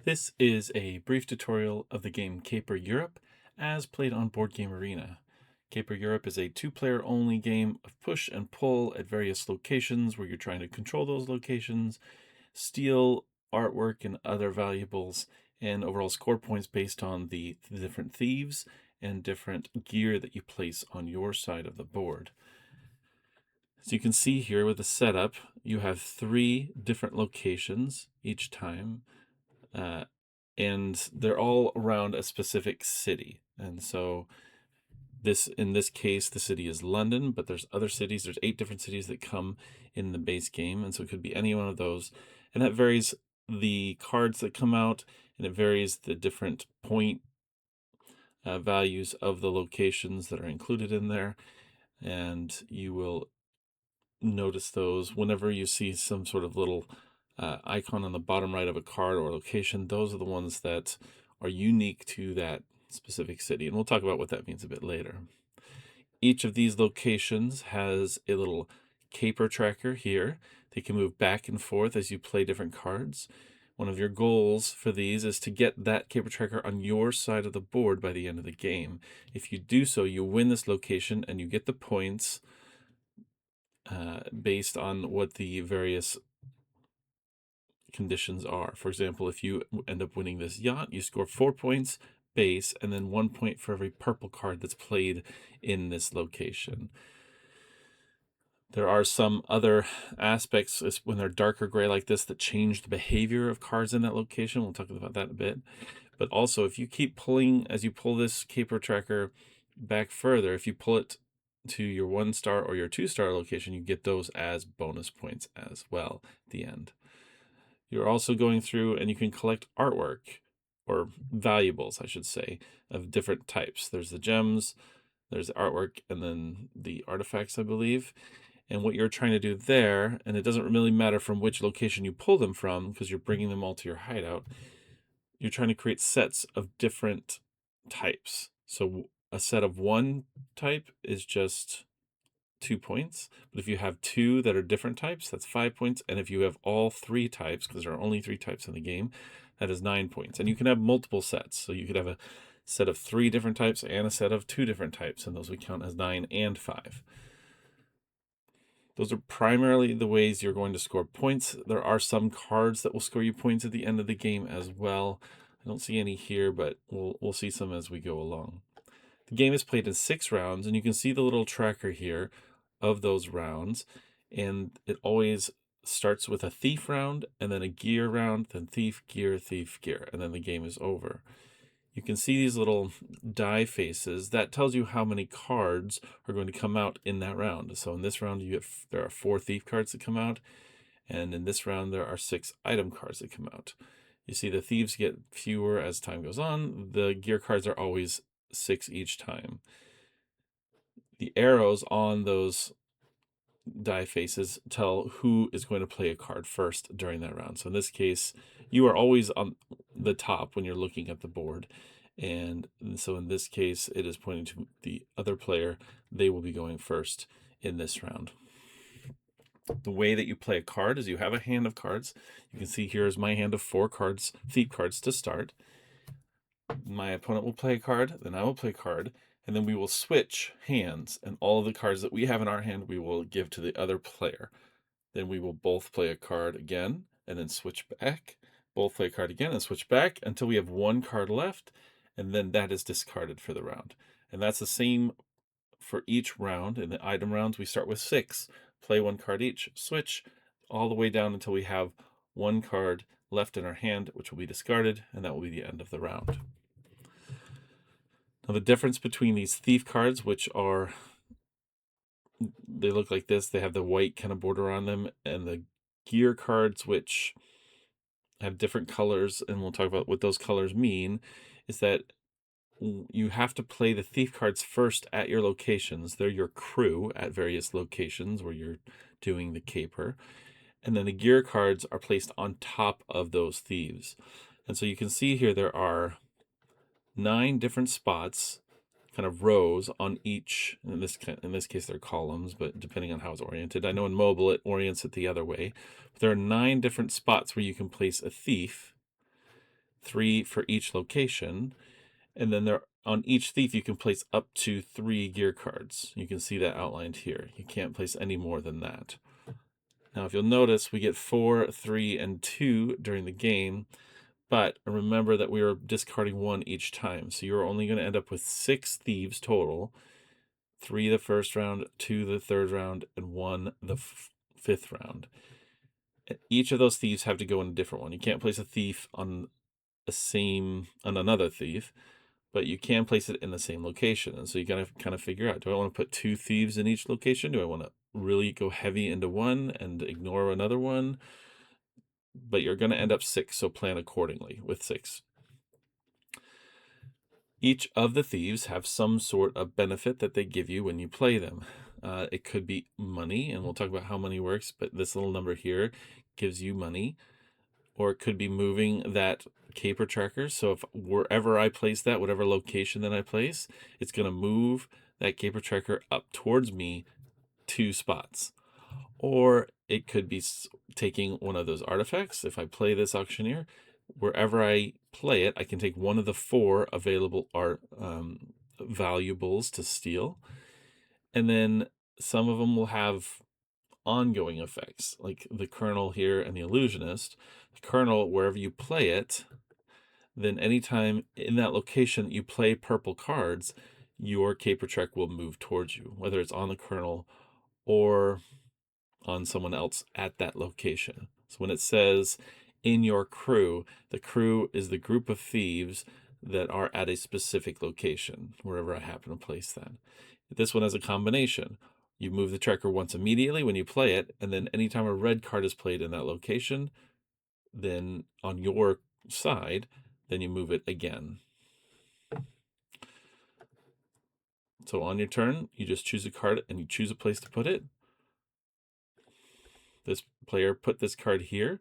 This is a brief tutorial of the game Caper Europe as played on Board Game Arena. Caper Europe is a two-player only game of push and pull at various locations where you're trying to control those locations, steal artwork and other valuables, and overall score points based on the different thieves and different gear that you place on your side of the board. As you can see here with the setup, you have 3 different locations each time. Uh, and they're all around a specific city. And so in this case, the city is London, but there's other cities. There's 8 different cities that come in the base game, and so it could be any one of those. And that varies the cards that come out, and it varies the different point values of the locations that are included in there. And you will notice those whenever you see some sort of little icon on the bottom right of a card or location. Those are the ones that are unique to that specific city, and we'll talk about what that means a bit later. Each of these locations has a little caper tracker here. They can move back and forth as you play different cards. One of your goals for these is to get that caper tracker on your side of the board by the end of the game. If you do so, you win this location and you get the points based on what the various conditions are. For example, if you end up winning this yacht, you score 4 points base and then 1 point for every purple card that's played in this location. There are some other aspects when they're darker gray like this that change the behavior of cards in that location. We'll talk about that a bit. But also, if you keep pulling, as you pull this caper tracker back further, if you pull it to your 1-star or your 2-star location, you get those as bonus points as well at the end. You're also going through and you can collect artwork, or valuables, I should say, of different types. There's the gems, there's the artwork, and then the artifacts, I believe. And what you're trying to do there, and it doesn't really matter from which location you pull them from because you're bringing them all to your hideout, you're trying to create sets of different types. So a set of one type is just 2 points. But if you have 2 that are different types, that's 5 points. And if you have all 3 types, because there are only 3 types in the game, that is 9 points. And you can have multiple sets. So you could have a set of 3 different types and a set of 2 different types, and those would count as 9 and 5. Those are primarily the ways you're going to score points. There are some cards that will score you points at the end of the game as well. I don't see any here, but we'll see some as we go along. The game is played in 6 rounds, and you can see the little tracker here of those rounds. And it always starts with a thief round, and then a gear round, then thief, gear, and then the game is over. You can see these little die faces. That tells you how many cards are going to come out in that round. So in this round, there are 4 thief cards that come out, and in this round, there are 6 item cards that come out. You see the thieves get fewer as time goes on. The gear cards are always 6 each time. The arrows on those die faces tell who is going to play a card first during that round. So in this case, you are always on the top when you're looking at the board. And so in this case, it is pointing to the other player. They will be going first in this round. The way that you play a card is you have a hand of cards. You can see here is my hand of 4 cards, thief cards to start. My opponent will play a card, then I will play a card, and then we will switch hands, and all of the cards that we have in our hand we will give to the other player. Then we will both play a card again, and then switch back, both play a card again, and switch back until we have 1 card left, and then that is discarded for the round. And that's the same for each round. In the item rounds, we start with 6, play 1 card each, switch all the way down until we have 1 card left in our hand, which will be discarded, and that will be the end of the round. Now, the difference between these thief cards, which are, they look like this, they have the white kind of border on them, and the gear cards, which have different colors, and we'll talk about what those colors mean, is that you have to play the thief cards first at your locations. They're your crew at various locations where you're doing the caper. And then the gear cards are placed on top of those thieves. And so you can see here there are 9 different spots, kind of rows on each. In this case, they're columns, but depending on how it's oriented. I know in mobile it orients it the other way. But there are 9 different spots where you can place a thief. 3 for each location. And then there on each thief, you can place up to 3 gear cards. You can see that outlined here. You can't place any more than that. Now, if you'll notice, we get 4, 3, and 2 during the game, but remember that we are discarding 1 each time. So you're only going to end up with 6 thieves total, 3 the first round, 2 the third round, and 1 the fifth round. Each of those thieves have to go in a different one. You can't place a thief on another thief, but you can place it in the same location. And so you gotta kind of figure out, do I want to put 2 thieves in each location? Do I want to really go heavy into one and ignore another one? But you're going to end up 6, so plan accordingly with 6. Each of the thieves have some sort of benefit that they give you when you play them. It could be money, and we'll talk about how money works, but this little number here gives you money. Or it could be moving that caper tracker. So if wherever I place that, whatever location that I place, it's going to move that caper tracker up towards me 2 spots. Or it could be taking one of those artifacts. If I play this auctioneer, wherever I play it, I can take one of the 4 available valuables to steal. And then some of them will have ongoing effects, like the Colonel here and the Illusionist. The Colonel, wherever you play it, then anytime in that location you play purple cards, your caper track will move towards you, whether it's on the Colonel or on someone else at that location. So when it says in your crew, the crew is the group of thieves that are at a specific location, wherever I happen to place that. This one has a combination. You move the tracker once immediately when you play it, and then anytime a red card is played in that location, then on your side, then you move it again. So on your turn, you just choose a card and you choose a place to put it. This player put this card here,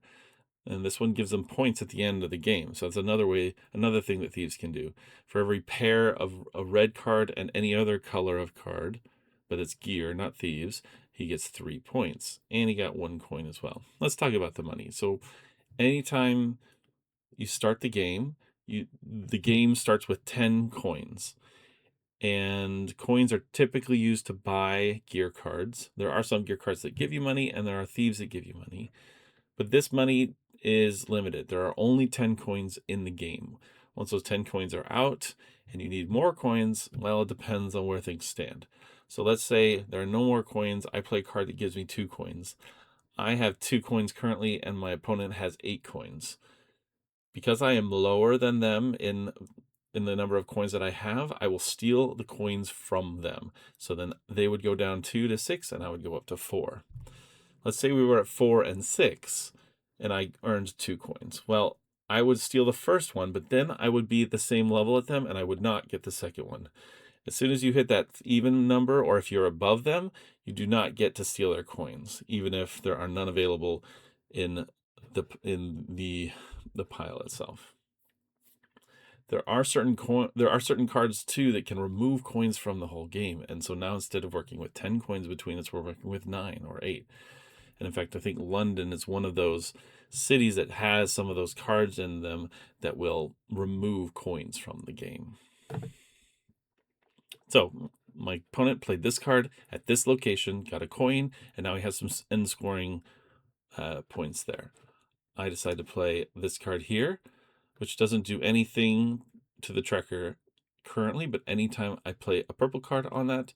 and this one gives them points at the end of the game. So that's another thing that thieves can do. For every pair of a red card and any other color of card, but it's gear, not thieves, he gets 3 points. And he got 1 coin as well. Let's talk about the money. So anytime you start the game, the game starts with 10 coins. And coins are typically used to buy gear cards. There are some gear cards that give you money, and there are thieves that give you money. But this money is limited. There are only 10 coins in the game. Once those 10 coins are out and you need more coins, well, it depends on where things stand. So let's say there are no more coins. I play a card that gives me 2 coins. I have 2 coins currently, and my opponent has 8 coins. Because I am lower than them in the number of coins that I have, I will steal the coins from them. So then they would go down 2 to 6, and I would go up to 4. Let's say we were at 4 and 6, and I earned 2 coins. Well, I would steal the first one, but then I would be at the same level at them, and I would not get the second one. As soon as you hit that even number, or if you're above them, you do not get to steal their coins, even if there are none available in the pile itself. There are certain cards too that can remove coins from the whole game, and so now instead of working with 10 coins between us, we're working with 9 or 8. And in fact, I think London is one of those cities that has some of those cards in them that will remove coins from the game. So my opponent played this card at this location, got a coin, and now he has some end scoring points there. I decide to play this card here, which doesn't do anything to the tracker currently, but anytime I play a purple card on that,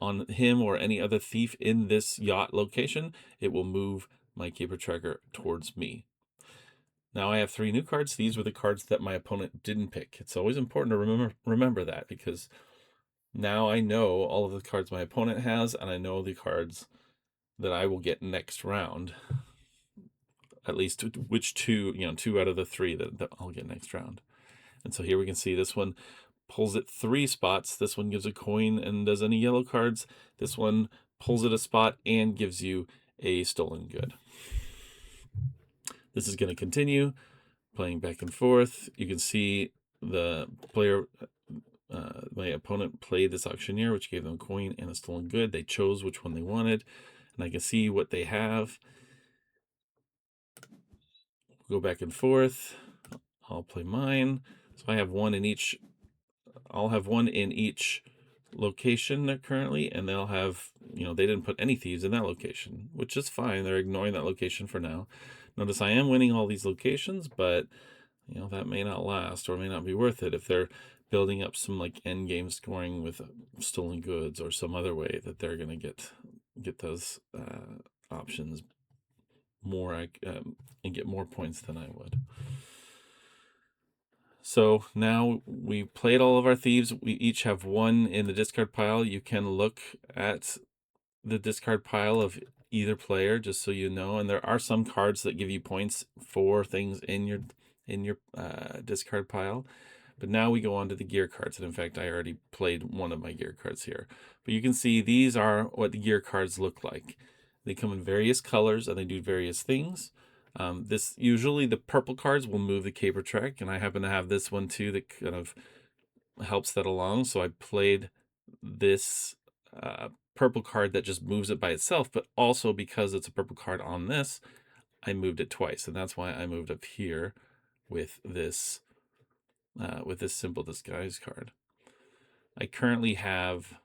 on him or any other thief in this yacht location, it will move my caper tracker towards me. Now I have 3 new cards. These were the cards that my opponent didn't pick. It's always important to remember that, because now I know all of the cards my opponent has, and I know the cards that I will get next round. At least which 2 out of the 3 that I'll get next round. And so here we can see this one pulls it 3 spots. This one gives a coin and does any yellow cards. This one pulls it a spot and gives you a stolen good. This is going to continue playing back and forth. You can see the player, my opponent played this auctioneer, which gave them a coin and a stolen good. They chose which one they wanted, and I can see what they have. Go back and forth. I'll play mine. So I have one in each. I'll have one in each location currently, and they'll have, they didn't put any thieves in that location, which is fine. They're ignoring that location for now. Notice I am winning all these locations, but that may not last or may not be worth it if they're building up some like end game scoring with stolen goods or some other way that they're going to get those options more and get more points than I would. So now we played all of our thieves. We each have one in the discard pile. You can look at the discard pile of either player just so you know. And there are some cards that give you points for things in your discard pile. But now we go on to the gear cards. And in fact, I already played one of my gear cards here. But you can see these are what the gear cards look like. They come in various colors and they do various things. This usually the purple cards will move the caper track, and I happen to have this one too that kind of helps that along. So I played this purple card that just moves it by itself, but also because it's a purple card on this, I moved it twice, and that's why I moved up here with this simple disguise card. I currently have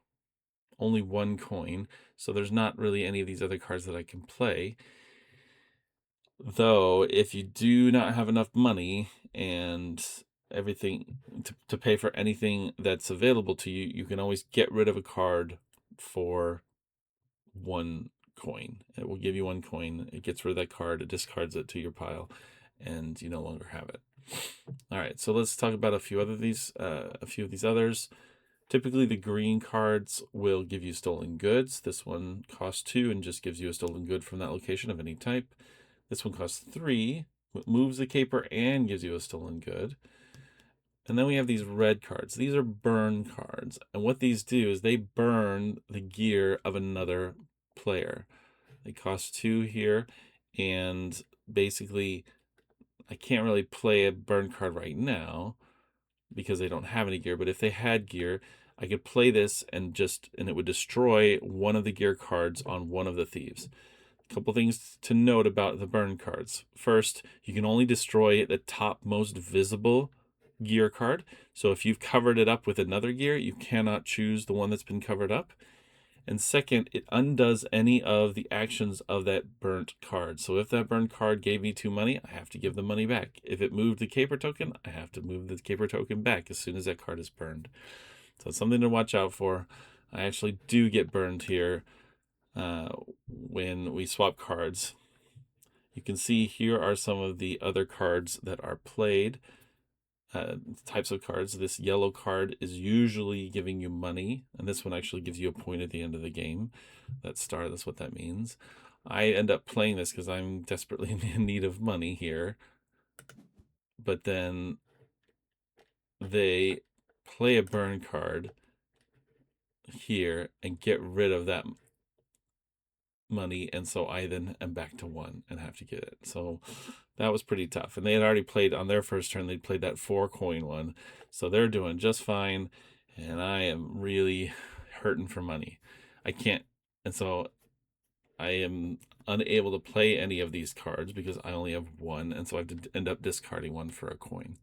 only one coin, so there's not really any of these other cards that I can play. Though, if you do not have enough money and everything to pay for anything that's available to you, you can always get rid of a card for one coin. It will give you one coin. It gets rid of that card. It discards it to your pile, and you no longer have it. All right, so let's talk about a few of these others. Typically, the green cards will give you stolen goods. This one costs 2 and just gives you a stolen good from that location of any type. This one costs 3, moves the caper and gives you a stolen good. And then we have these red cards. These are burn cards. And what these do is they burn the gear of another player. They cost 2 here. And basically, I can't really play a burn card right now because they don't have any gear. But if they had gear, I could play this and it would destroy one of the gear cards on one of the thieves. A couple things to note about the burn cards. First, you can only destroy the top most visible gear card. So if you've covered it up with another gear, you cannot choose the one that's been covered up. And second, it undoes any of the actions of that burnt card. So if that burnt card gave me 2 money, I have to give the money back. If it moved the caper token, I have to move the caper token back as soon as that card is burned. So it's something to watch out for. I actually do get burned here when we swap cards. You can see here are some of the other cards that are played. Types of cards. This yellow card is usually giving you money, and this one actually gives you a point at the end of the game. That star, that's what that means. I end up playing this because I'm desperately in need of money here. But then they play a burn card here and get rid of that money, and so I then am back to 1 and have to get it. So that was pretty tough. And they had already played on their first turn, they'd played that 4 coin one. So they're doing just fine. And I am really hurting for money. I can't. And so I am unable to play any of these cards because I only have 1. And so I have to end up discarding 1 for a coin.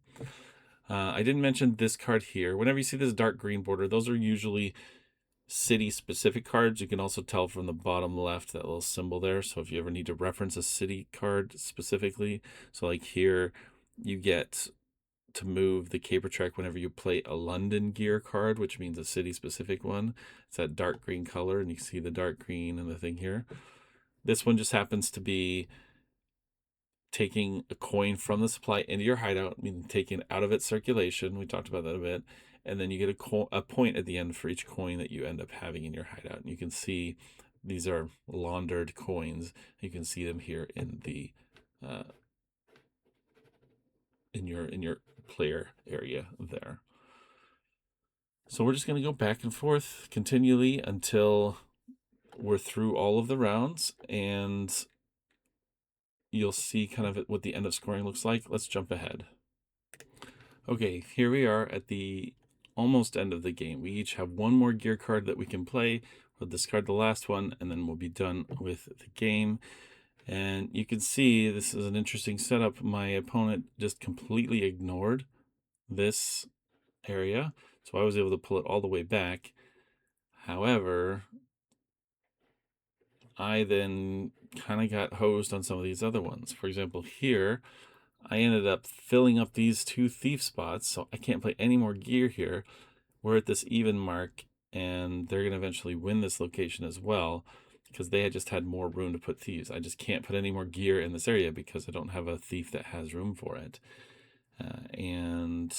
I didn't mention this card here. Whenever you see this dark green border, those are usually city specific cards. You can also tell from the bottom left that little symbol there. So if you ever need to reference a city card specifically, so like here you get to move the caper track whenever you play a London gear card, which means a city specific one. It's that dark green color, and you see the dark green and the thing here. This one just happens to be taking a coin from the supply into your hideout, meaning taking it out of its circulation. We talked about that a bit. And then you get a point at the end for each coin that you end up having in your hideout. And you can see these are laundered coins. You can see them here in the in your player area there. So we're just going to go back and forth continually until we're through all of the rounds, and you'll see kind of what the end of scoring looks like. Let's jump ahead. Okay, here we are at the almost end of the game. We each have 1 more gear card that we can play. We'll discard the last one, and then we'll be done with the game. And you can see this is an interesting setup. My opponent just completely ignored this area, so I was able to pull it all the way back. However, I then kind of got hosed on some of these other ones. For example, here, I ended up filling up these 2 thief spots, so I can't play any more gear here. We're at this even mark, and they're going to eventually win this location as well, because they had just had more room to put thieves. I just can't put any more gear in this area because I don't have a thief that has room for it. And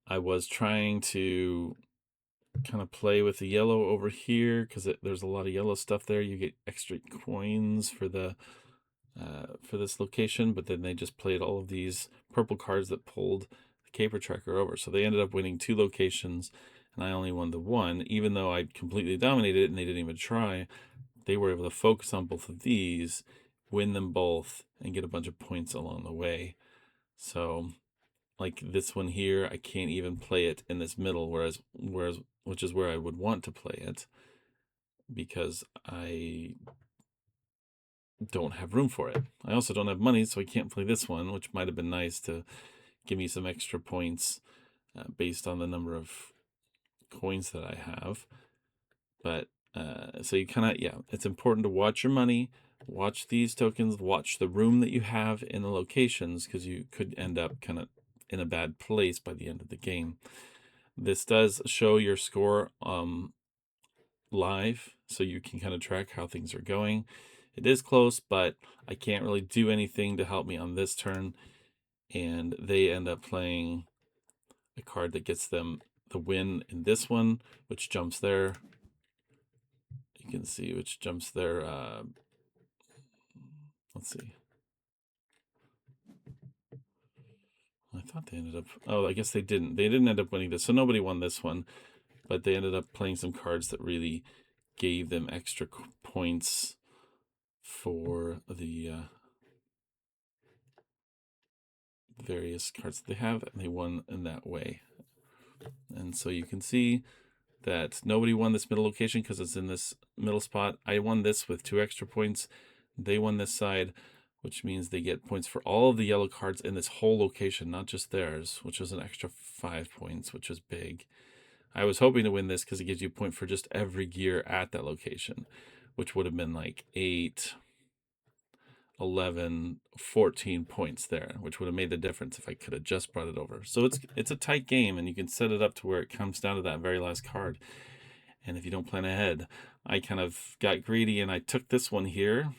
I was trying to kind of play with the yellow over here because there's a lot of yellow stuff there. You get extra coins for this location, but then they just played all of these purple cards that pulled the caper tracker over. So they ended up winning 2 locations, and I only won the one, even though I completely dominated it and they didn't even try. They were able to focus on both of these, win them both, and get a bunch of points along the way. So, like this one here, I can't even play it in this middle, whereas which is where I would want to play it, because I don't have room for it. I also don't have money, so I can't play this one, which might have been nice to give me some extra points based on the number of coins that I have. But so you kind of, yeah, it's important to watch your money, watch these tokens, watch the room that you have in the locations, because you could end up kind of in a bad place by the end of the game. This does show your score live, so you can kind of track how things are going. It is close, but I can't really do anything to help me on this turn, and they end up playing a card that gets them the win in this one, which jumps there. You can see which jumps there. Let's see. I thought they ended up. Oh, I guess they didn't. They didn't end up winning this, so nobody won this one. But they ended up playing some cards that really gave them extra points for the various cards that they have, and they won in that way. And so you can see that nobody won this middle location because it's in this middle spot. I won this with 2 extra points. They won this side, which means they get points for all of the yellow cards in this whole location, not just theirs, which was an extra 5 points, which was big. I was hoping to win this because it gives you a point for just every gear at that location, which would have been like 8, 11, 14 points there, which would have made the difference if I could have just brought it over. So it's a tight game, and you can set it up to where it comes down to that very last card. And if you don't plan ahead, I kind of got greedy and I took this one here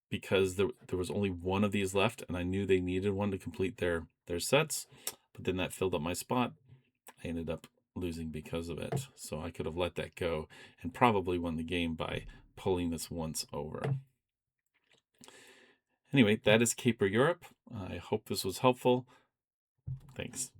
because there was only one of these left, and I knew they needed one to complete their sets. But then that filled up my spot. I ended up losing because of it. So I could have let that go and probably won the game by pulling this once over. Anyway, that is Caper Europe. I hope this was helpful. Thanks.